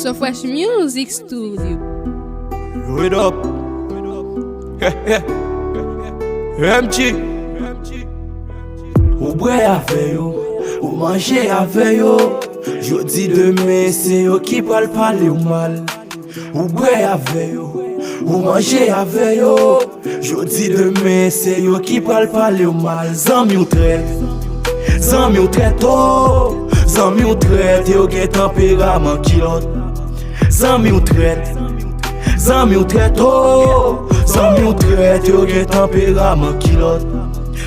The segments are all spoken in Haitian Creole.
Sofresh Music Studio. Wait up. MG. Ou boire avec yo, ou manger avec yo. Jodi demain c'est yo qui pral parler ou mal. Ou boire avec yo, ou manger avec yo. Jodi demain c'est yo qui pral parler ou mal. Zanmi ou trèt, zanmi ou trèt oh. Zanmi ou trèt, yo gen Tanperaman kilot. Zanmi ou trèt, zanmi ou trèt oh. Zanmi ou trèt, yo gen Tanperaman kilot.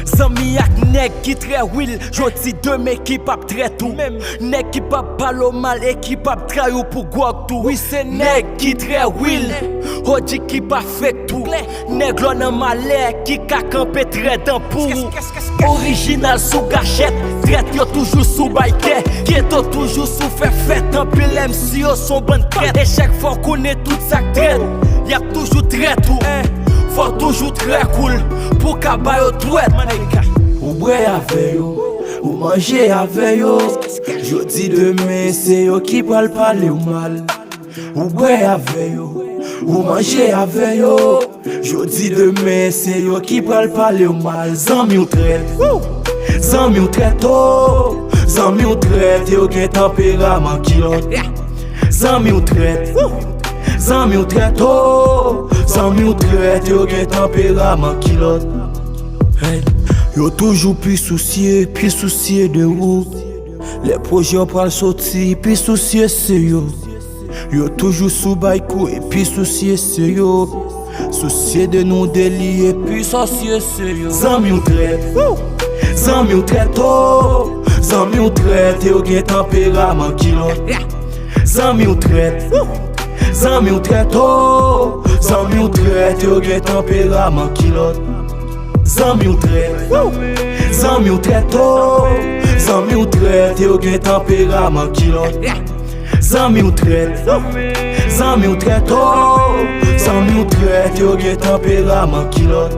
Zanmi ak nèg qui très will, jodi demain qui pap très tout. Nèg qui pap palo mal et qui pap trayo pour gouak tout. Oui c'est nèg qui très will, jodi qui pa fait tout. Nèg l'on en malais qui ka campé très dans pour. Original sous gâchette, traite yo toujours sous baïke. Qui est toujours sous fait en pile MC yo son bonne traite. Et chaque fois qu'on est toute sa traite, y'a toujours très tout. Faut toujours très cool pour qu'abaye au trèt. Ou boire avec yo, ou manger avec yo. Jodi demain c'est yo qui pral parler ou mal. Ou boire avec yo, ou manger avec yo. Jodi demain c'est yo qui pral parler ou mal. Zanmi ou trèt, zanmi ou trèt oh. Zanmi ou trèt, yo gen Tanperaman kilot. Zanmi ou trèt, zanmi ou trèt oh. Zanmi ou trèt, yo gen Tanperaman kilot. Hey. Yo toujours plus soucié de ou. Les projets pral sorti, plus soucié c'est yo. Yo toujours sous baïkou et puis soucié c'est yo. Soucié de nous délier, puis soucié c'est yo. Zanmi ou trèt, zanmi ou trèt oh. Zanmi ou trèt, yo gen Tanperaman kilot. Zanmi ou trèt, zanmi ou trèt oh. Zanmi ou trèt, yo gen Tanperaman kilot. Zanmi ou trèt, zanmi ou trèt oh. Zanmi ou trèt, yo gen Tanperaman kilot. Zanmi ou trèt, zanmi ou trèt oh. Zanmi ou trèt, yo gen Tanperaman kilot.